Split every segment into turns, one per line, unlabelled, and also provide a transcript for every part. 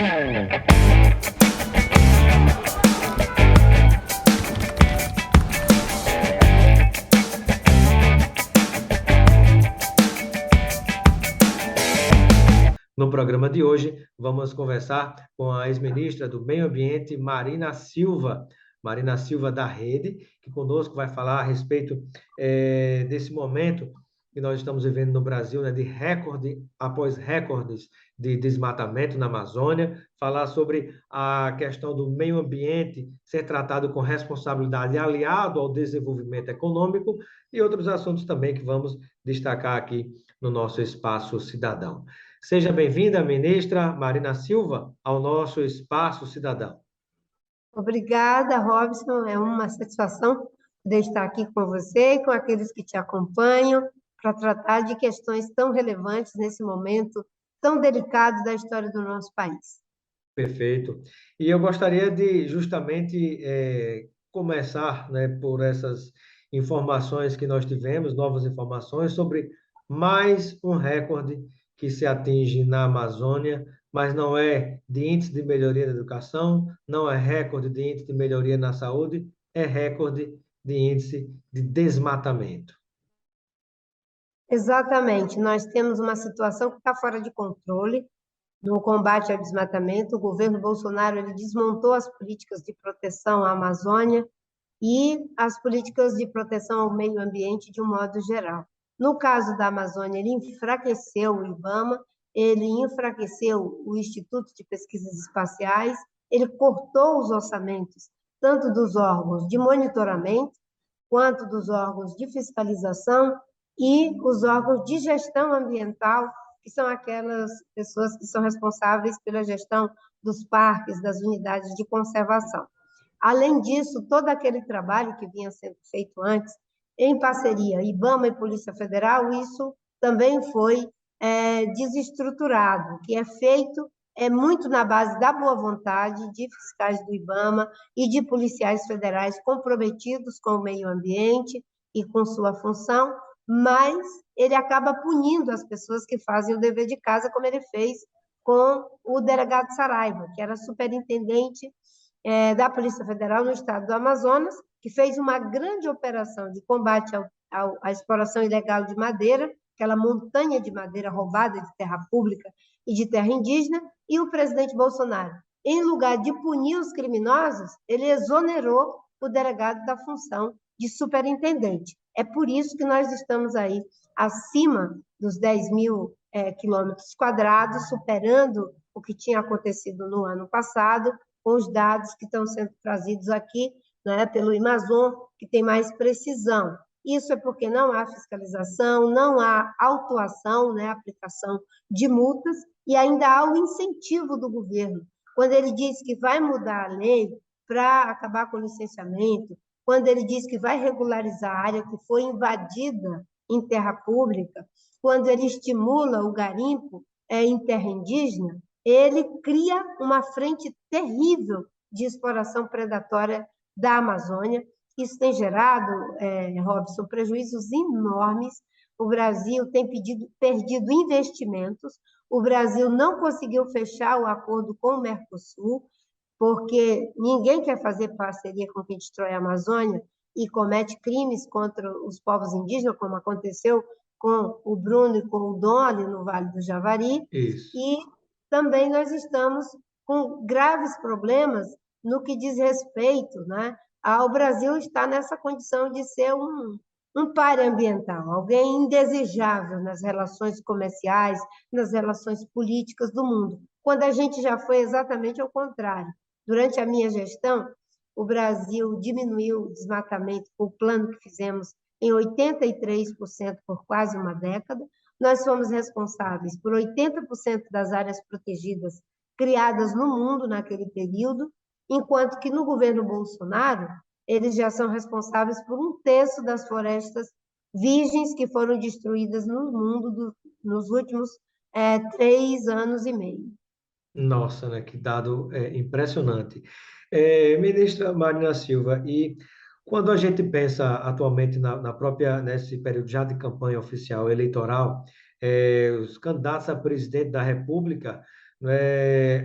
No programa de hoje, vamos conversar com a ex-ministra do Meio Ambiente, Marina Silva. Marina Silva da Rede, que conosco vai falar a respeito desse momento que nós estamos vivendo no Brasil, né, de recorde após recordes de desmatamento na Amazônia, falar sobre a questão do meio ambiente ser tratado com responsabilidade aliado ao desenvolvimento econômico e outros assuntos também que vamos destacar aqui no nosso Espaço Cidadão. Seja bem-vinda, ministra Marina Silva, ao nosso Espaço Cidadão.
Obrigada, Robson. É uma satisfação poder estar aqui com você e com aqueles que te acompanham para tratar de questões tão relevantes nesse momento tão delicado da história do nosso país.
Perfeito. E eu gostaria de justamente começar, né, por essas informações que nós tivemos, novas informações sobre mais um recorde que se atinge na Amazônia, mas não é de índice de melhoria da educação, não é recorde de índice de melhoria na saúde, é recorde de índice de desmatamento.
Exatamente. Nós temos uma situação que está fora de controle no combate ao desmatamento. O governo Bolsonaro ele desmontou as políticas de proteção à Amazônia e as políticas de proteção ao meio ambiente de um modo geral. No caso da Amazônia, ele enfraqueceu o IBAMA, ele enfraqueceu o Instituto de Pesquisas Espaciais, ele cortou os orçamentos, tanto dos órgãos de monitoramento, quanto dos órgãos de fiscalização e os órgãos de gestão ambiental, que são aquelas pessoas que são responsáveis pela gestão dos parques, das unidades de conservação. Além disso, todo aquele trabalho que vinha sendo feito antes, em parceria IBAMA e Polícia Federal, isso também foi desestruturado, que é feito muito na base da boa vontade de fiscais do IBAMA e de policiais federais comprometidos com o meio ambiente e com sua função, mas ele acaba punindo as pessoas que fazem o dever de casa, como ele fez com o delegado Saraiva, que era superintendente da Polícia Federal no estado do Amazonas, que fez uma grande operação de combate à exploração ilegal de madeira, aquela montanha de madeira roubada de terra pública e de terra indígena, e o presidente Bolsonaro, em lugar de punir os criminosos, ele exonerou o delegado da função de superintendente. É por isso que nós estamos aí acima dos 10 mil quilômetros quadrados, superando o que tinha acontecido no ano passado, com os dados que estão sendo trazidos aqui, né, pelo Amazon, que tem mais precisão. Isso é porque não há fiscalização, não há autuação, né, aplicação de multas, e ainda há o incentivo do governo. Quando ele diz que vai mudar a lei para acabar com o licenciamento, quando ele diz que vai regularizar a área que foi invadida em terra pública, quando ele estimula o garimpo em terra indígena, ele cria uma frente terrível de exploração predatória da Amazônia. Isso tem gerado, Robson, prejuízos enormes. O Brasil tem perdido investimentos, o Brasil não conseguiu fechar o acordo com o Mercosul, porque ninguém quer fazer parceria com quem destrói a Amazônia e comete crimes contra os povos indígenas, como aconteceu com o Bruno e com o Dom ali no Vale do Javari.
Isso.
E também nós estamos com graves problemas no que diz respeito, né, ao Brasil estar nessa condição de ser um páreo ambiental, alguém indesejável nas relações comerciais, nas relações políticas do mundo, quando a gente já foi exatamente ao contrário. Durante a minha gestão, o Brasil diminuiu o desmatamento com o plano que fizemos em 83% por quase uma década. Nós fomos responsáveis por 80% das áreas protegidas criadas no mundo naquele período, enquanto que no governo Bolsonaro, eles já são responsáveis por 1/3 das florestas virgens que foram destruídas no mundo nos últimos 3 anos e meio.
Nossa, né? Que dado impressionante. Ministra Marina Silva, e quando a gente pensa atualmente na própria, nesse período já de campanha oficial eleitoral, os candidatos a presidente da República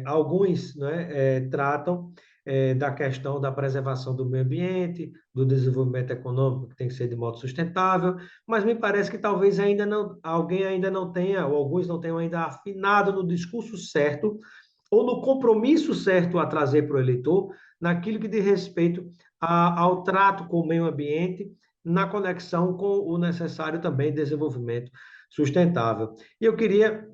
Alguns, né, tratam da questão da preservação do meio ambiente, do desenvolvimento econômico, que tem que ser de modo sustentável, mas me parece que talvez ainda não, alguém ainda não tenha, ou alguns não tenham ainda afinado no discurso certo, ou no compromisso certo a trazer para o eleitor, naquilo que diz respeito ao trato com o meio ambiente, na conexão com o necessário também desenvolvimento sustentável. E eu queria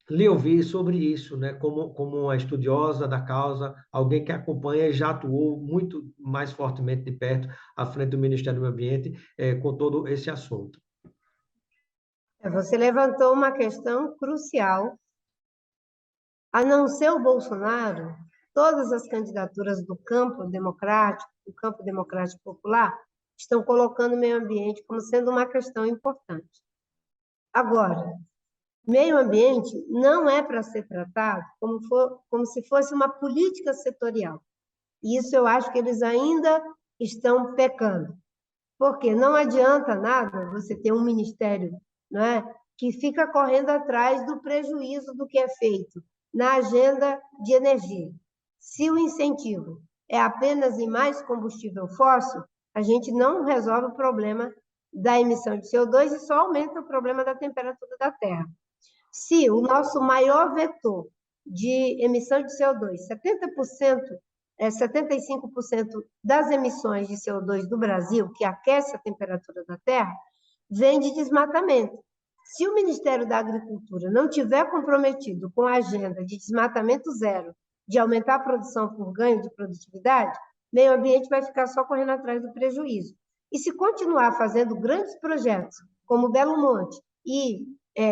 lhe ouvir sobre isso, né? Como uma estudiosa da causa, alguém que acompanha e já atuou muito mais fortemente de perto à frente do Ministério do Meio Ambiente, com todo esse assunto.
Você levantou uma questão crucial. A não ser o Bolsonaro, todas as candidaturas do campo democrático popular, estão colocando o meio ambiente como sendo uma questão importante. Agora, meio ambiente não é para ser tratado como se fosse uma política setorial. E isso eu acho que eles ainda estão pecando. Porque não adianta nada você ter um ministério, não é, que fica correndo atrás do prejuízo do que é feito na agenda de energia. Se o incentivo é apenas em mais combustível fóssil, a gente não resolve o problema da emissão de CO2 e só aumenta o problema da temperatura da Terra. Se o nosso maior vetor de emissão de CO2, 75% das emissões de CO2 do Brasil, que aquece a temperatura da Terra, vem de desmatamento. Se o Ministério da Agricultura não tiver comprometido com a agenda de desmatamento zero, de aumentar a produção por ganho de produtividade, meio ambiente vai ficar só correndo atrás do prejuízo. E se continuar fazendo grandes projetos, como Belo Monte e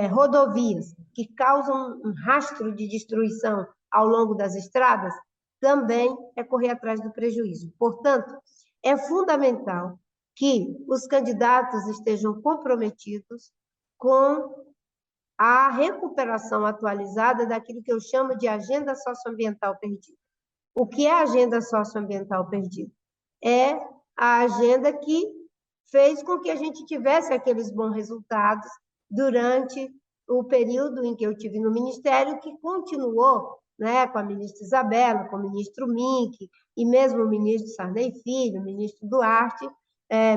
rodovias, que causam um rastro de destruição ao longo das estradas, também é correr atrás do prejuízo. Portanto, é fundamental que os candidatos estejam comprometidos com a recuperação atualizada daquilo que eu chamo de agenda socioambiental perdida. O que é a agenda socioambiental perdida? É a agenda que fez com que a gente tivesse aqueles bons resultados durante o período em que eu tive no Ministério, que continuou, né, com a ministra Isabela, com o ministro Mink, e mesmo o ministro Sarney Filho, o ministro Duarte,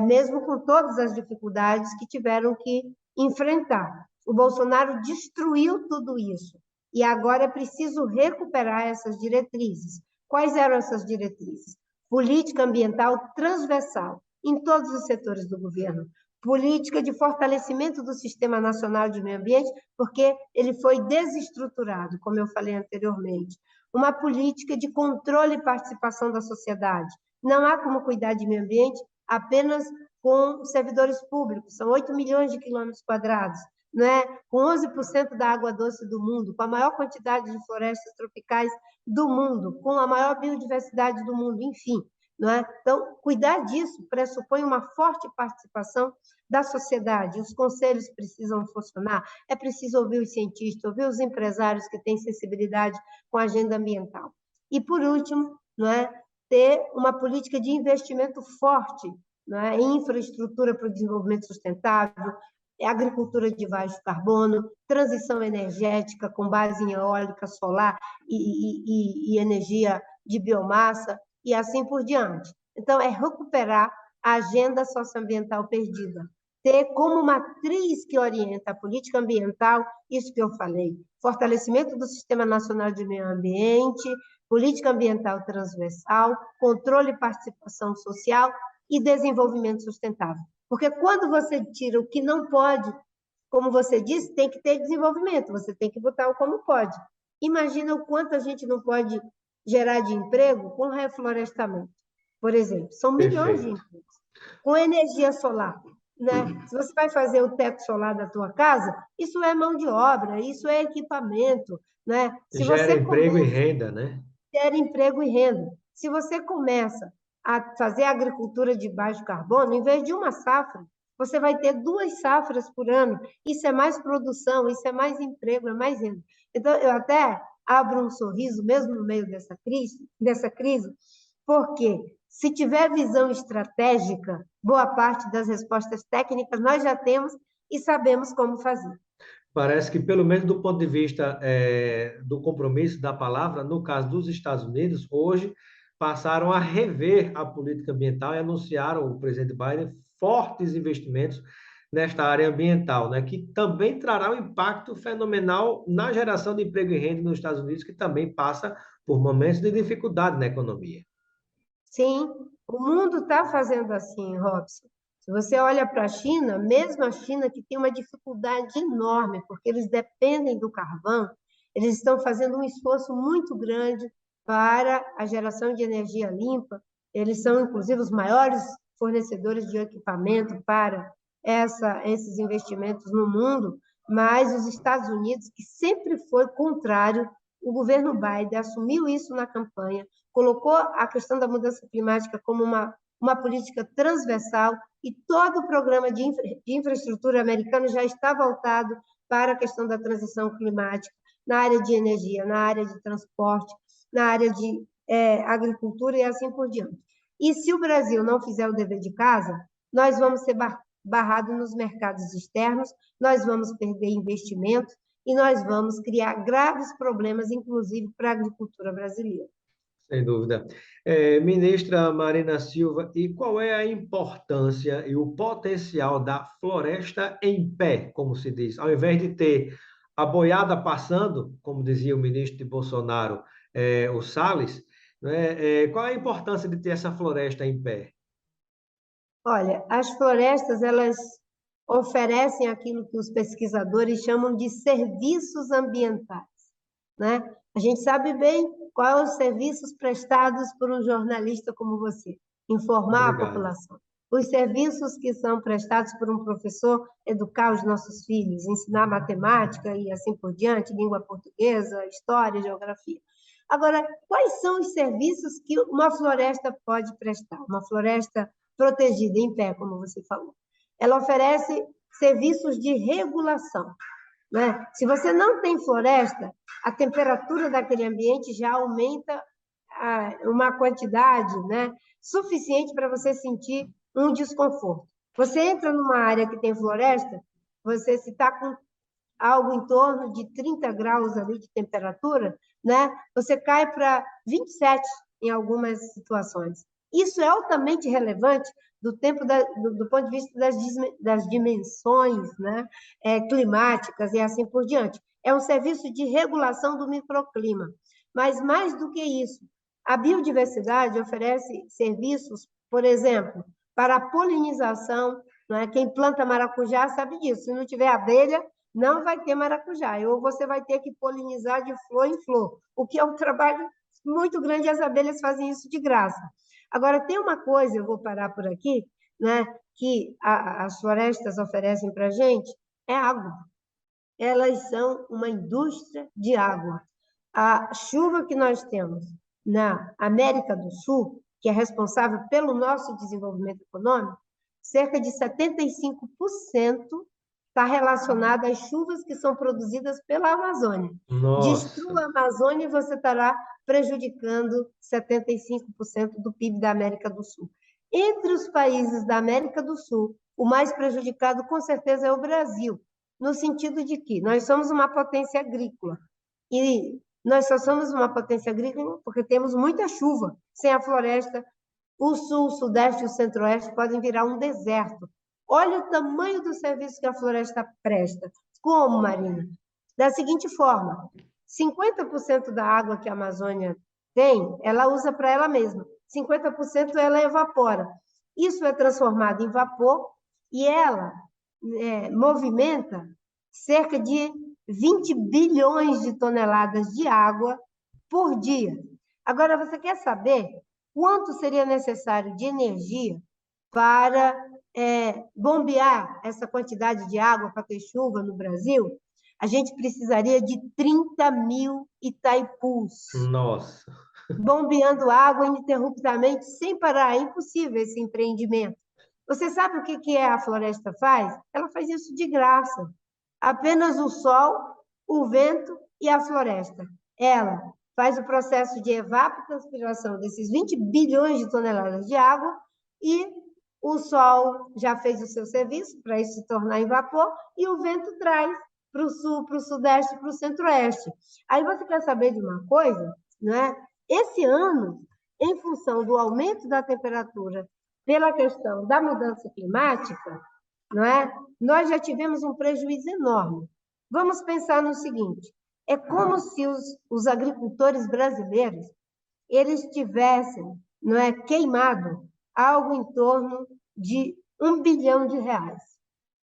mesmo com todas as dificuldades que tiveram que enfrentar. O Bolsonaro destruiu tudo isso, e agora é preciso recuperar essas diretrizes. Quais eram essas diretrizes? Política ambiental transversal, em todos os setores do governo. Política de fortalecimento do Sistema Nacional de Meio Ambiente, porque ele foi desestruturado, como eu falei anteriormente. Uma política de controle e participação da sociedade. Não há como cuidar de meio ambiente apenas com servidores públicos, são 8 milhões de quilômetros quadrados, né? Com 11% da água doce do mundo, com a maior quantidade de florestas tropicais do mundo, com a maior biodiversidade do mundo, enfim. Não é? Então, cuidar disso pressupõe uma forte participação da sociedade. Os conselhos precisam funcionar, é preciso ouvir os cientistas, ouvir os empresários que têm sensibilidade com a agenda ambiental. E, por último, não é? Ter uma política de investimento forte, não é? Em infraestrutura para o desenvolvimento sustentável, agricultura de baixo carbono, transição energética com base em eólica, solar e energia de biomassa, e assim por diante. Então, é recuperar a agenda socioambiental perdida. Ter como matriz que orienta a política ambiental, isso que eu falei, fortalecimento do Sistema Nacional de Meio Ambiente, política ambiental transversal, controle e participação social e desenvolvimento sustentável. Porque quando você tira o que não pode, como você disse, tem que ter desenvolvimento, você tem que botar o como pode. Imagina o quanto a gente não pode gerar de emprego com reflorestamento, por exemplo. São milhões de empregos. Com energia solar, né? Se você vai fazer o teto solar da tua casa, isso é mão de obra, isso é equipamento, né? Se
Gera
você
emprego e renda, né?
Gera emprego e renda. Se você começa a fazer agricultura de baixo carbono, em vez de uma safra, você vai ter 2 safras por ano. Isso é mais produção, isso é mais emprego, é mais renda. Então, eu até abro um sorriso, mesmo no meio dessa crise, porque se tiver visão estratégica, boa parte das respostas técnicas nós já temos e sabemos como fazer.
Parece que, pelo menos do ponto de vista do compromisso da palavra, no caso dos Estados Unidos, hoje passaram a rever a política ambiental e anunciaram, o presidente Biden, fortes investimentos nesta área ambiental, né, que também trará um impacto fenomenal na geração de emprego e renda nos Estados Unidos, que também passa por momentos de dificuldade na economia.
Sim, o mundo está fazendo assim, Robson. Se você olha para a China, mesmo a China que tem uma dificuldade enorme, porque eles dependem do carvão, eles estão fazendo um esforço muito grande para a geração de energia limpa. Eles são, inclusive, os maiores fornecedores de equipamento para esses investimentos no mundo, mas os Estados Unidos, que sempre foi contrário, o governo Biden assumiu isso na campanha, colocou a questão da mudança climática como uma política transversal e todo o programa de infraestrutura americano já está voltado para a questão da transição climática, na área de energia, na área de transporte, na área de agricultura e assim por diante. E se o Brasil não fizer o dever de casa, nós vamos ser barrados nos mercados externos, nós vamos perder investimentos e nós vamos criar graves problemas, inclusive para a agricultura brasileira.
Sem dúvida. Ministra Marina Silva, e qual é a importância e o potencial da floresta em pé, como se diz? Ao invés de ter a boiada passando, como dizia o ministro de Bolsonaro, o Salles, né? Qual é a importância de ter essa floresta em pé?
Olha, as florestas, elas oferecem aquilo que os pesquisadores chamam de serviços ambientais, né? A gente sabe bem quais são os serviços prestados por um jornalista como você, informar a
Obrigado.
população. Os serviços que são prestados por um professor, educar os nossos filhos, ensinar matemática e assim por diante, língua portuguesa, história, geografia. Agora, quais são os serviços que uma floresta pode prestar? Uma floresta protegida, em pé, como você falou. Ela oferece serviços de regulação, né? Se você não tem floresta, a temperatura daquele ambiente já aumenta uma quantidade, né, suficiente para você sentir um desconforto. Você entra numa área que tem floresta, você se está com algo em torno de 30 graus ali de temperatura, né, você cai para 27 em algumas situações. Isso é altamente relevante do ponto de vista das dimensões, né, climáticas e assim por diante. É um serviço de regulação do microclima. Mas, mais do que isso, a biodiversidade oferece serviços, por exemplo, para a polinização. Né? Quem planta maracujá sabe disso. Se não tiver abelha, não vai ter maracujá. Ou você vai ter que polinizar de flor em flor, o que é um trabalho muito grande, as abelhas fazem isso de graça. Agora, tem uma coisa, eu vou parar por aqui, né, que as florestas oferecem para a gente, é água. Elas são uma indústria de água. A chuva que nós temos na América do Sul, que é responsável pelo nosso desenvolvimento econômico, cerca de 75% está relacionada às chuvas que são produzidas pela Amazônia.
Nossa,
Destrua a Amazônia e você estará prejudicando 75% do PIB da América do Sul. Entre os países da América do Sul, o mais prejudicado, com certeza, é o Brasil, no sentido de que nós somos uma potência agrícola. E nós só somos uma potência agrícola porque temos muita chuva. Sem a floresta, o sul, o sudeste e o centro-oeste podem virar um deserto. Olha o tamanho do serviço que a floresta presta. Como, Marina? Da seguinte forma, 50% da água que a Amazônia tem, ela usa para ela mesma. 50% ela evapora. Isso é transformado em vapor e ela movimenta cerca de 20 bilhões de toneladas de água por dia. Agora, você quer saber quanto seria necessário de energia para bombear essa quantidade de água para ter chuva no Brasil? A gente precisaria de 30 mil Itaipus,
nossa.
bombeando água ininterruptamente, sem parar. É impossível esse empreendimento. Você sabe o que a floresta faz? Ela faz isso de graça. Apenas o sol, o vento e a floresta. Ela faz o processo de evapotranspiração desses 20 bilhões de toneladas de água e o sol já fez o seu serviço para isso se tornar em vapor e o vento traz para o sul, para o sudeste, para o centro-oeste. Aí você quer saber de uma coisa, não é? Esse ano, em função do aumento da temperatura pela questão da mudança climática, não é? Nós já tivemos um prejuízo enorme. Vamos pensar no seguinte: é como se os agricultores brasileiros eles tivessem, não é, queimado algo em torno de R$ 1 bilhão.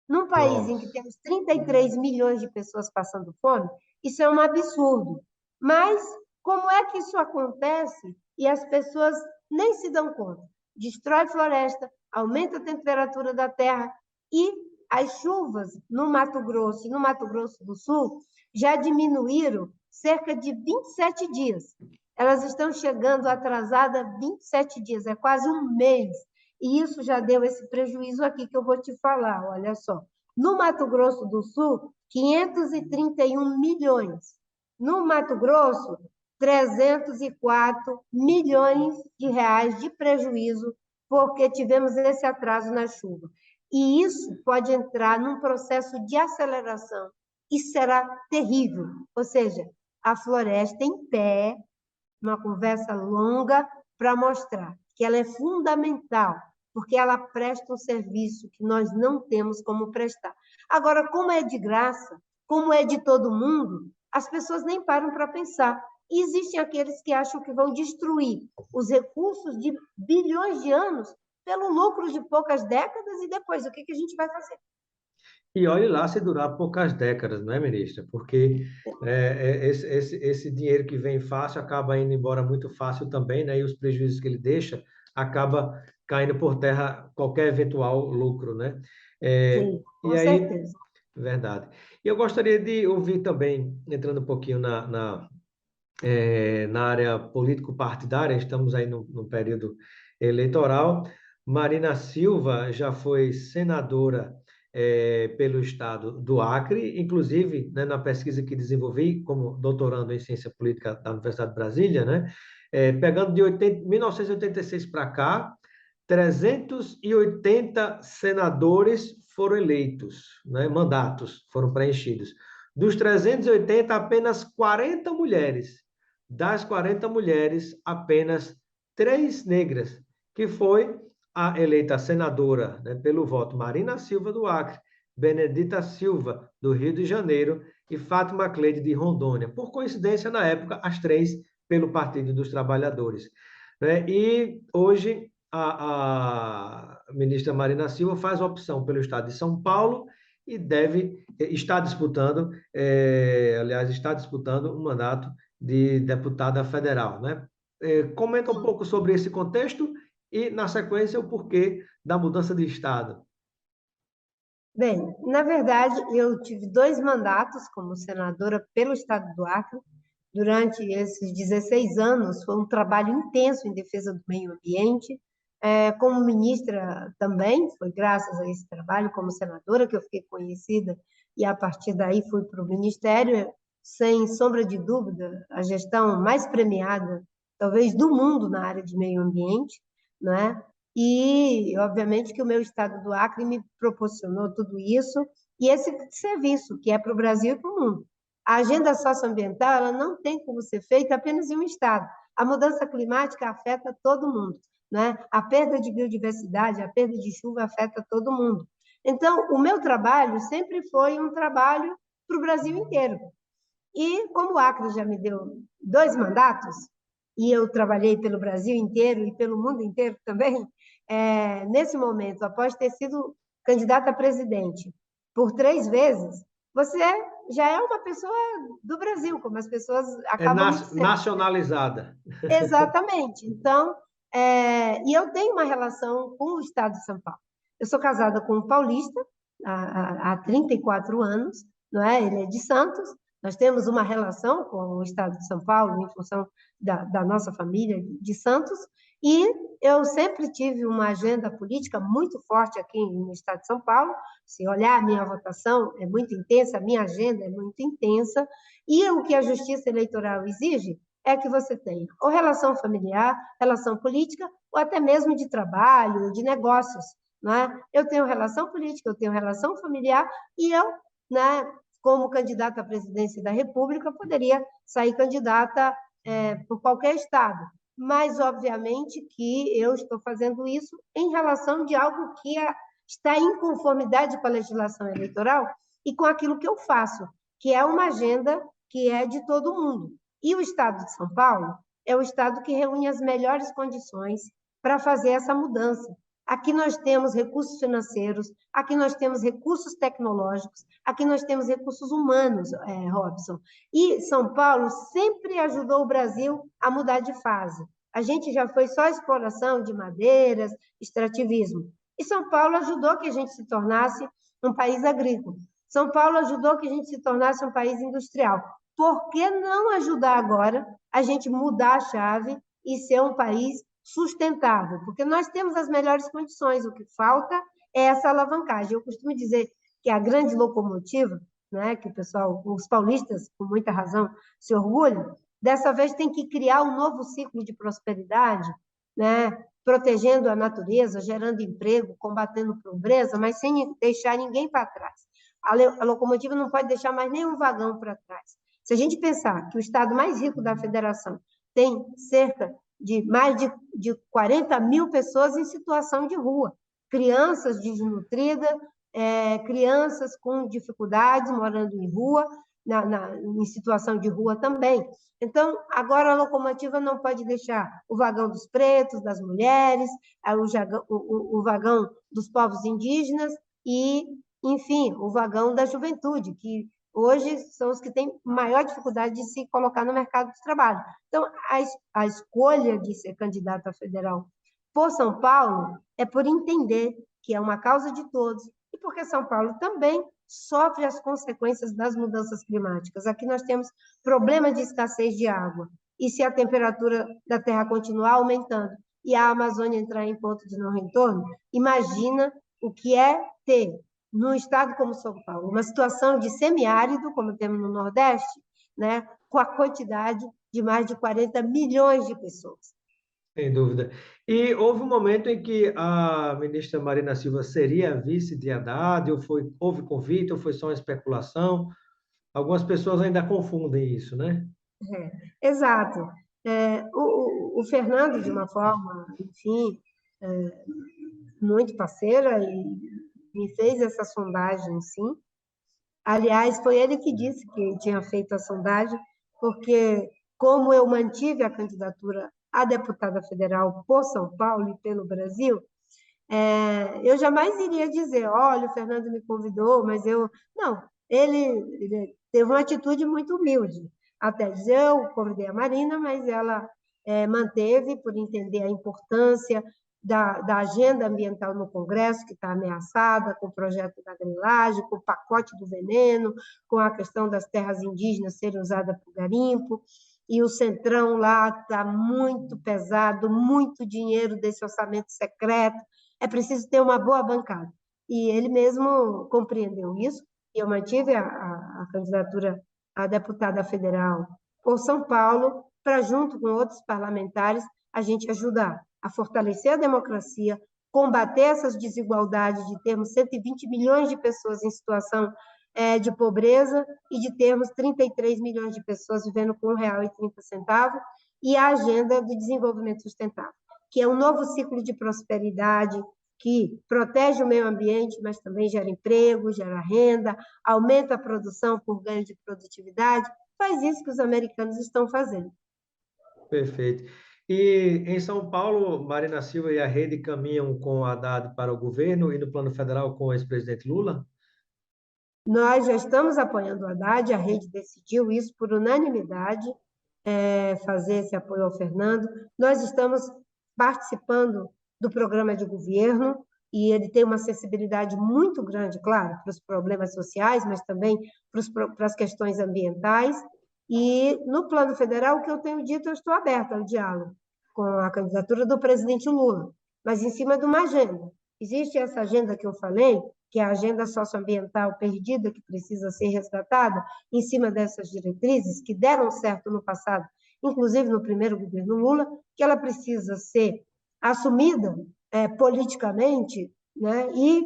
Num país em que
Nossa.
temos 33 milhões de pessoas passando fome, isso é um absurdo. Mas como é que isso acontece e as pessoas nem se dão conta? Destrói floresta, aumenta a temperatura da terra e as chuvas no Mato Grosso e no Mato Grosso do Sul já diminuíram cerca de 27 dias. Elas estão chegando atrasadas 27 dias, é quase um mês. E isso já deu esse prejuízo aqui que eu vou te falar, olha só. No Mato Grosso do Sul, 531 milhões. No Mato Grosso, 304 milhões de reais de prejuízo, porque tivemos esse atraso na chuva. E isso pode entrar num processo de aceleração e será terrível. Ou seja, a floresta em pé, uma conversa longa para mostrar que ela é fundamental, porque ela presta um serviço que nós não temos como prestar. Agora, como é de graça, como é de todo mundo, as pessoas nem param para pensar. E existem aqueles que acham que vão destruir os recursos de bilhões de anos pelo lucro de poucas décadas e depois, o que a gente vai fazer?
E olhe lá se durar poucas décadas, não é, ministra? Porque esse dinheiro que vem fácil acaba indo embora muito fácil também, né? E os prejuízos que ele deixa acaba caindo por terra qualquer eventual lucro, né?
Sim,
E
com
aí,
certeza.
verdade. E eu gostaria de ouvir também, entrando um pouquinho na área político-partidária, estamos aí no período eleitoral. Marina Silva já foi senadora pelo estado do Acre, inclusive, né, na pesquisa que desenvolvi como doutorando em ciência política da Universidade de Brasília, né, pegando de 1986 para cá, 380 senadores foram eleitos, né, mandatos foram preenchidos. Dos 380, apenas 40 mulheres. Das 40 mulheres, apenas 3 negras, que foi a eleita senadora, né, pelo voto Marina Silva do Acre, Benedita Silva do Rio de Janeiro e Fátima Cleide de Rondônia. Por coincidência, na época, as 3 pelo Partido dos Trabalhadores. Né? E hoje a ministra Marina Silva faz opção pelo estado de São Paulo e está disputando, aliás, está disputando um mandato de deputada federal, né? Comenta um pouco sobre esse contexto e, na sequência, o porquê da mudança de estado.
Bem, na verdade, eu tive 2 mandatos como senadora pelo estado do Acre. Durante esses 16 anos, foi um trabalho intenso em defesa do meio ambiente. Como ministra também, foi graças a esse trabalho, como senadora, que eu fiquei conhecida, e a partir daí fui para o ministério, sem sombra de dúvida, a gestão mais premiada, talvez, do mundo na área de meio ambiente, não é? E, obviamente, que o meu estado do Acre me proporcionou tudo isso e esse serviço, que é para o Brasil e para o mundo. A agenda socioambiental ela não tem como ser feita apenas em um estado. A mudança climática afeta todo mundo, né? A perda de biodiversidade, a perda de chuva afeta todo mundo. Então, o meu trabalho sempre foi um trabalho para o Brasil inteiro. E como o Acre já me deu 2 mandatos, e eu trabalhei pelo Brasil inteiro e pelo mundo inteiro também, nesse momento, após ter sido candidata a presidente por 3 vezes, você já é uma pessoa do Brasil, como as pessoas acabam me dizendo.
Nacionalizada.
Exatamente. Então, e eu tenho uma relação com o estado de São Paulo. Eu sou casada com um paulista há 34 anos, não é? Ele é de Santos. Nós temos uma relação com o estado de São Paulo, em função da nossa família de Santos, e eu sempre tive uma agenda política muito forte aqui no estado de São Paulo. Se olhar a minha votação, é muito intensa, a minha agenda é muito intensa, e o que a Justiça Eleitoral exige é que você tenha ou relação familiar, relação política, ou até mesmo de trabalho, de negócios. Né? Eu tenho relação política, eu tenho relação familiar, e eu, né, como candidata à presidência da República, poderia sair candidata por qualquer estado. Mas, obviamente, que eu estou fazendo isso em relação de algo que está em conformidade com a legislação eleitoral e com aquilo que eu faço, que é uma agenda que é de todo mundo. E o Estado de São Paulo é o Estado que reúne as melhores condições para fazer essa mudança. Aqui nós temos recursos financeiros, aqui nós temos recursos tecnológicos, aqui nós temos recursos humanos, Robson. E São Paulo sempre ajudou o Brasil a mudar de fase. A gente já foi só exploração de madeiras, extrativismo. E São Paulo ajudou que a gente se tornasse um país agrícola. São Paulo ajudou que a gente se tornasse um país industrial. Por que não ajudar agora a gente mudar a chave e ser um país sustentável? Porque nós temos as melhores condições, o que falta é essa alavancagem. Eu costumo dizer que a grande locomotiva, né, que o pessoal, os paulistas, com muita razão, se orgulham, dessa vez tem que criar um novo ciclo de prosperidade, né, protegendo a natureza, gerando emprego, combatendo pobreza, mas sem deixar ninguém para trás. A locomotiva não pode deixar mais nenhum vagão para trás. Se a gente pensar que o estado mais rico da federação tem cerca de mais de 40 mil pessoas em situação de rua, crianças desnutridas, crianças com dificuldades morando em rua, em situação de rua também. Então, agora a locomotiva não pode deixar o vagão dos pretos, das mulheres, o vagão dos povos indígenas e, enfim, o vagão da juventude, que hoje são os que têm maior dificuldade de se colocar no mercado de trabalho. Então, a escolha de ser candidata federal por São Paulo é por entender que é uma causa de todos e porque São Paulo também sofre as consequências das mudanças climáticas. Aqui nós temos problemas de escassez de água. E se a temperatura da Terra continuar aumentando e a Amazônia entrar em ponto de não retorno, imagina o que é ter, num estado como São Paulo, uma situação de semiárido, como temos no Nordeste, né, com a quantidade de mais de 40 milhões de pessoas.
Sem dúvida. E houve um momento em que a ministra Marina Silva seria vice de Haddad, houve convite, ou foi só uma especulação? Algumas pessoas ainda confundem isso, né?
Exato. O Fernando, de uma forma, enfim, muito parceira, e me fez essa sondagem, sim. Aliás, foi ele que disse que tinha feito a sondagem, porque como eu mantive a candidatura a deputada federal por São Paulo e pelo Brasil, eu jamais iria dizer, olha, o Fernando me convidou, mas eu... Não, ele teve uma atitude muito humilde. Até dizer, eu convidei a Marina, mas ela manteve, por entender a importância da agenda ambiental no Congresso, que está ameaçada, com o projeto da grilagem, com o pacote do veneno, com a questão das terras indígenas serem usadas para o garimpo, e o Centrão lá está muito pesado, muito dinheiro desse orçamento secreto, é preciso ter uma boa bancada. E ele mesmo compreendeu isso, e eu mantive a candidatura a deputada federal por São Paulo, para, junto com outros parlamentares, a gente ajudar a fortalecer a democracia, combater essas desigualdades de termos 120 milhões de pessoas em situação de pobreza e de termos 33 milhões de pessoas vivendo com R$1,30, e a agenda do desenvolvimento sustentável, que é um novo ciclo de prosperidade que protege o meio ambiente, mas também gera emprego, gera renda, aumenta a produção por ganho de produtividade, faz isso que os americanos estão fazendo.
Perfeito. E em São Paulo, Marina Silva e a rede caminham com Haddad para o governo e no plano federal com o ex-presidente Lula?
Nós já estamos apoiando o Haddad, a rede decidiu isso por unanimidade, fazer esse apoio ao Fernando. Nós estamos participando do programa de governo, e ele tem uma acessibilidade muito grande, claro, para os problemas sociais, mas também para as questões ambientais. E no plano federal, o que eu tenho dito, eu estou aberta ao diálogo com a candidatura do presidente Lula, mas em cima de uma agenda. Existe essa agenda que eu falei, que é a agenda socioambiental perdida, que precisa ser resgatada, em cima dessas diretrizes que deram certo no passado, inclusive no primeiro governo Lula, que ela precisa ser assumida politicamente, né, e,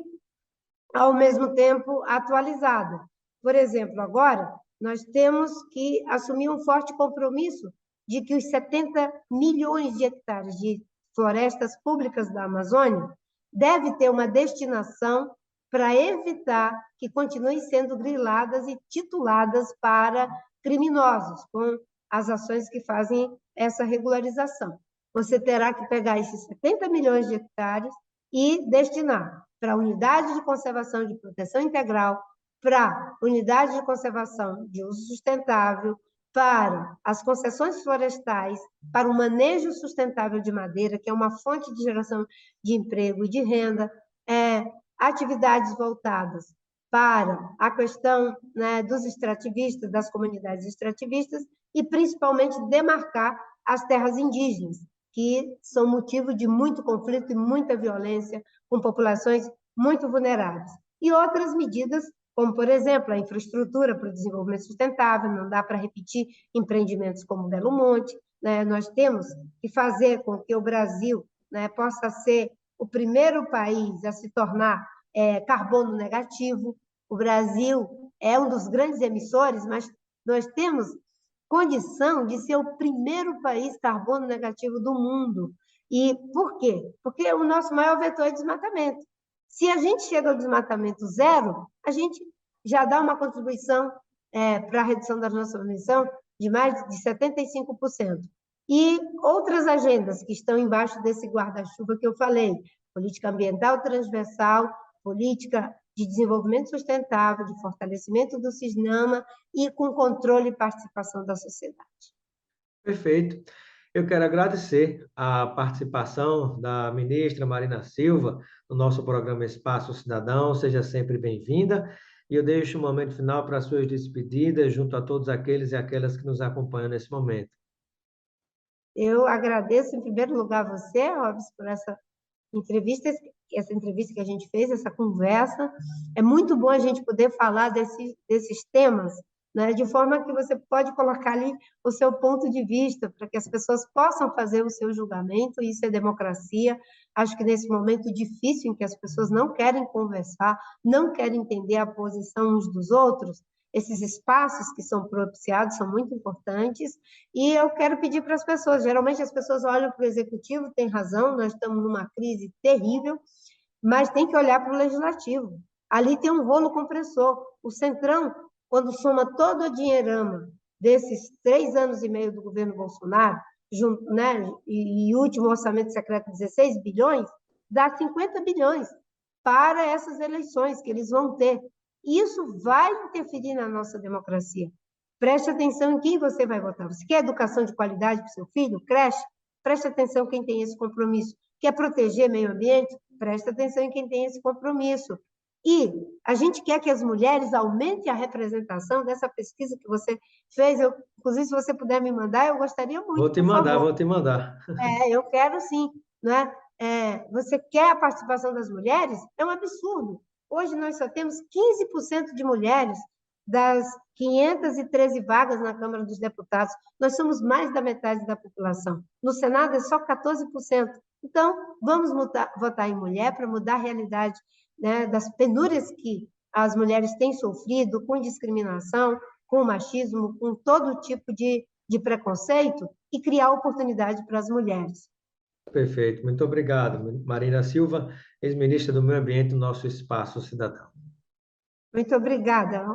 ao mesmo tempo, atualizada. Por exemplo, agora nós temos que assumir um forte compromisso de que os 70 milhões de hectares de florestas públicas da Amazônia deve ter uma destinação para evitar que continuem sendo griladas e tituladas para criminosos, com as ações que fazem essa regularização. Você terá que pegar esses 70 milhões de hectares e destinar para a unidade de conservação de proteção integral, para unidade de conservação de uso sustentável, para as concessões florestais, para o manejo sustentável de madeira, que é uma fonte de geração de emprego e de renda, atividades voltadas para a questão, né, dos extrativistas, das comunidades extrativistas, e principalmente demarcar as terras indígenas, que são motivo de muito conflito e muita violência, com populações muito vulneráveis. E outras medidas, como, por exemplo, a infraestrutura para o desenvolvimento sustentável, não dá para repetir empreendimentos como Belo Monte, né? Nós temos que fazer com que o Brasil, né, possa ser o primeiro país a se tornar carbono negativo. O Brasil é um dos grandes emissores, mas nós temos condição de ser o primeiro país carbono negativo do mundo. E por quê? Porque o nosso maior vetor é desmatamento. Se a gente chega ao desmatamento zero, a gente já dá uma contribuição para a redução da nossa emissão de mais de 75%. E outras agendas que estão embaixo desse guarda-chuva que eu falei, política ambiental transversal, política de desenvolvimento sustentável, de fortalecimento do CISNAMA e com controle e participação da sociedade.
Perfeito. Eu quero agradecer a participação da ministra Marina Silva no nosso programa Espaço Cidadão. Seja sempre bem-vinda. E eu deixo um momento final para as suas despedidas, junto a todos aqueles e aquelas que nos acompanham nesse momento.
Eu agradeço, em primeiro lugar, a você, Robson, por essa entrevista que a gente fez, essa conversa. É muito bom a gente poder falar desses temas, né, de forma que você pode colocar ali o seu ponto de vista, para que as pessoas possam fazer o seu julgamento. Isso é democracia. Acho que nesse momento difícil em que as pessoas não querem conversar, não querem entender a posição uns dos outros, esses espaços que são propiciados são muito importantes. E eu quero pedir para as pessoas, geralmente as pessoas olham para o executivo, tem razão, nós estamos numa crise terrível, mas tem que olhar para o legislativo. Ali tem um rolo compressor. O Centrão, quando soma todo o dinheirama desses 3 anos e meio do governo Bolsonaro, junto, né, e o último orçamento secreto, 16 bilhões, dá 50 bilhões para essas eleições que eles vão ter. Isso vai interferir na nossa democracia. Preste atenção em quem você vai votar. Você quer educação de qualidade para o seu filho, creche? Preste atenção em quem tem esse compromisso. Quer proteger o meio ambiente? Preste atenção em quem tem esse compromisso. E a gente quer que as mulheres aumentem a representação dessa pesquisa que você fez. Inclusive, se você puder me mandar, eu gostaria muito.
Vou te mandar.
Eu quero sim. Né? Você quer a participação das mulheres? É um absurdo. Hoje nós só temos 15% de mulheres das 513 vagas na Câmara dos Deputados. Nós somos mais da metade da população. No Senado é só 14%. Então, vamos votar em mulher para mudar a realidade, né, das penúrias que as mulheres têm sofrido com discriminação, com machismo, com todo tipo de preconceito, e criar oportunidade para as mulheres.
Perfeito. Muito obrigado, Marina Silva, ex-ministra do Meio Ambiente, no nosso Espaço Cidadão.
Muito obrigada.